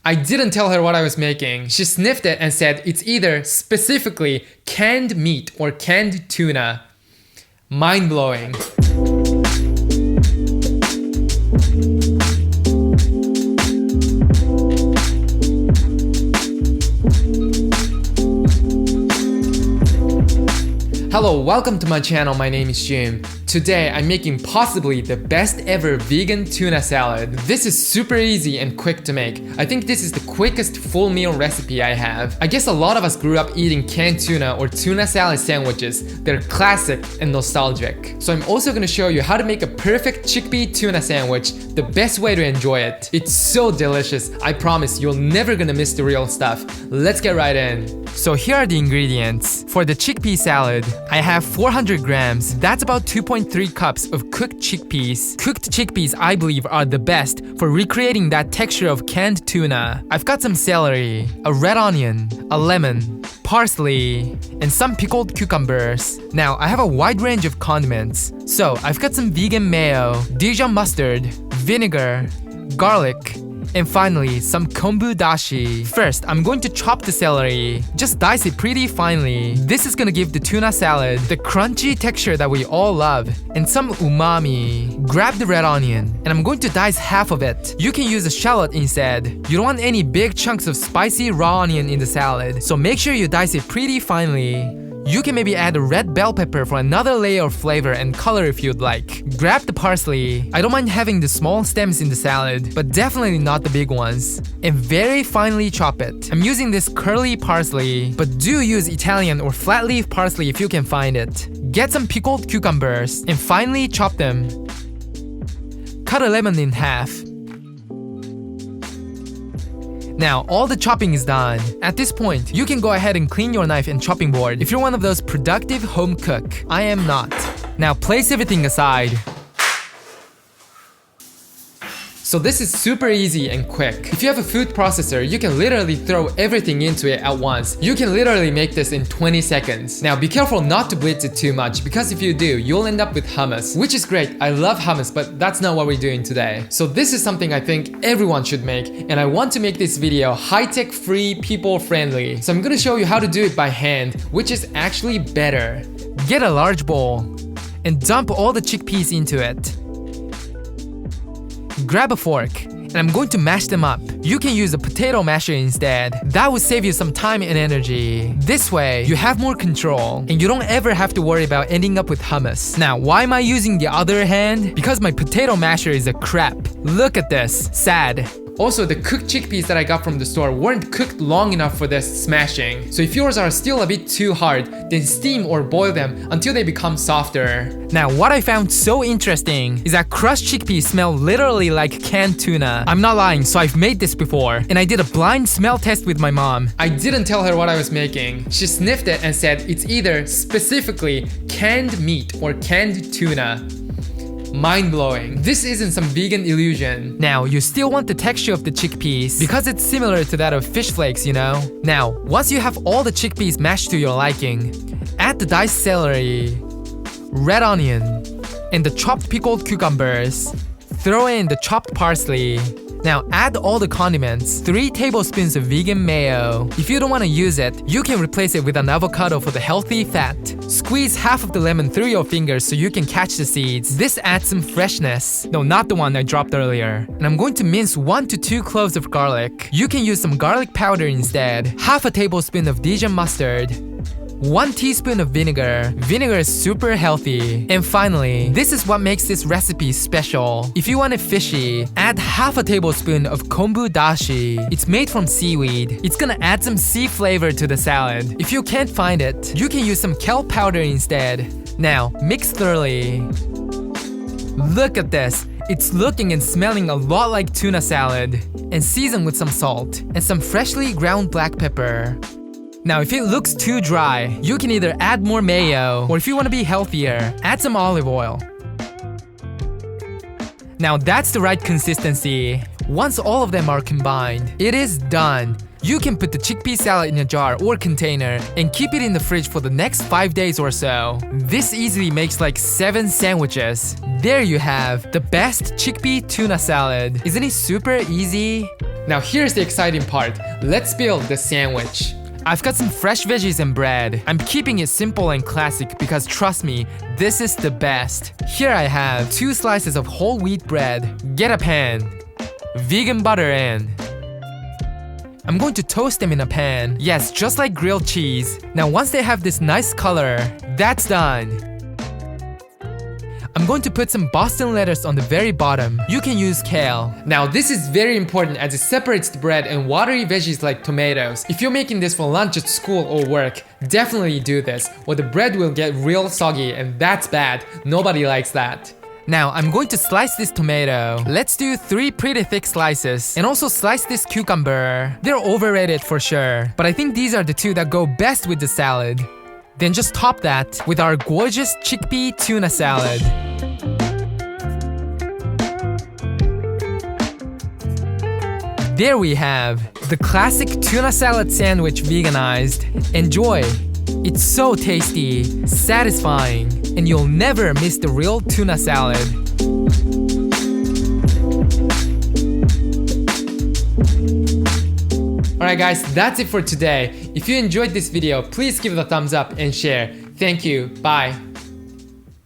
I didn't tell her what I was making. She sniffed it and said it's either specifically canned meat or canned tuna. Mind-blowing. Hello, welcome to my channel. My name is Jim. Today I'm making possibly the best ever vegan tuna salad. This is super easy and quick to make. I think this is the quickest full meal recipe I have. I guess a lot of us grew up eating canned tuna or tuna salad sandwiches. They're classic and nostalgic. So I'm also going to show you how to make a perfect chickpea tuna sandwich, the best way to enjoy it. It's so delicious. I promise you're never gonna miss the real stuff. Let's get right in. So here are the ingredients. For the chickpea salad, I have 400 grams. That's about 2.3 cups of cooked chickpeas. Cooked chickpeas, I believe, are the best for recreating that texture of canned tuna. I've got some celery, a red onion, a lemon, parsley, and some pickled cucumbers. Now, I have a wide range of condiments. So, I've got some vegan mayo, Dijon mustard, vinegar, garlic, and finally, some kombu dashi. First, I'm going to chop the celery. Just dice it pretty finely. This is gonna give the tuna salad the crunchy texture that we all love, and some umami. Grab the red onion, and I'm going to dice half of it. You can use a shallot instead. You don't want any big chunks of spicy raw onion in the salad, so make sure you dice it pretty finely. You can maybe add a red bell pepper for another layer of flavor and color if you'd like. Grab the parsley. I don't mind having the small stems in the salad, but definitely not the big ones. And very finely chop it. I'm using this curly parsley, but do use Italian or flat leaf parsley if you can find it. Get some pickled cucumbers and finely chop them. Cut a lemon in half. Now, all the chopping is done. At this point, you can go ahead and clean your knife and chopping board if you're one of those productive home cook. I am not. Now, place everything aside. So this is super easy and quick. If you have a food processor, you can literally throw everything into it at once. You can literally make this in 20 seconds. Now be careful not to blitz it too much, because if you do, you'll end up with hummus, which is great. I love hummus, but that's not what we're doing today. So this is something I think everyone should make, and I want to make this video high-tech, free, people-friendly. So I'm gonna show you how to do it by hand, which is actually better. Get a large bowl and dump all the chickpeas into it. Grab a fork, and I'm going to mash them up. You can use a potato masher instead. That will save you some time and energy. This way, you have more control, and you don't ever have to worry about ending up with hummus. Now, why am I using the other hand? Because my potato masher is a crap. Look at this. Sad. Also, the cooked chickpeas that I got from the store weren't cooked long enough for this smashing. So if yours are still a bit too hard, then steam or boil them until they become softer. Now, what I found so interesting is that crushed chickpeas smell literally like canned tuna. I'm not lying, so I've made this before, and I did a blind smell test with my mom. I didn't tell her what I was making. She sniffed it and said it's either specifically canned meat or canned tuna. Mind-blowing. This isn't some vegan illusion. Now, you still want the texture of the chickpeas because it's similar to that of fish flakes, you know? Now, once you have all the chickpeas mashed to your liking, add the diced celery, red onion, and the chopped pickled cucumbers. Throw in the chopped parsley. Now add all the condiments, 3 tablespoons of vegan mayo. If you don't want to use it, you can replace it with an avocado for the healthy fat. Squeeze half of the lemon through your fingers so you can catch the seeds. This adds some freshness. No, not the one I dropped earlier. And I'm going to mince 1 to 2 cloves of garlic. You can use some garlic powder instead. Half a tablespoon of Dijon mustard. 1 teaspoon of vinegar. Vinegar is super healthy. And finally, this is what makes this recipe special. If you want it fishy, add half a tablespoon of kombu dashi. It's made from seaweed. It's gonna add some sea flavor to the salad. If you can't find it, you can use some kelp powder instead. Now, mix thoroughly. Look at this. It's looking and smelling a lot like tuna salad. And season with some salt and some freshly ground black pepper. Now, if it looks too dry, you can either add more mayo, or if you want to be healthier, add some olive oil. Now that's the right consistency. Once all of them are combined, it is done. You can put the chickpea salad in a jar or container and keep it in the fridge for the next 5 days or so. This easily makes like 7 sandwiches. There you have the best chickpea tuna salad. Isn't it super easy? Now here's the exciting part. Let's build the sandwich. I've got some fresh veggies and bread. I'm keeping it simple and classic because trust me, this is the best. Here I have 2 slices of whole wheat bread. Get a pan. Vegan butter and I'm going to toast them in a pan. Yes, just like grilled cheese. Now once they have this nice color, that's done. I'm going to put some Boston lettuce on the very bottom. You can use kale. Now this is very important as it separates the bread and watery veggies like tomatoes. If you're making this for lunch at school or work, definitely do this, or the bread will get real soggy and that's bad. Nobody likes that. Now I'm going to slice this tomato. Let's do 3 pretty thick slices. And also slice this cucumber. They're overrated for sure, but I think these are the 2 that go best with the salad. Then just top that with our gorgeous chickpea tuna salad. There we have the classic tuna salad sandwich veganized. Enjoy! It's so tasty, satisfying, and you'll never miss the real tuna salad. Alright guys, that's it for today. If you enjoyed this video, please give it a thumbs up and share. Thank you. Bye.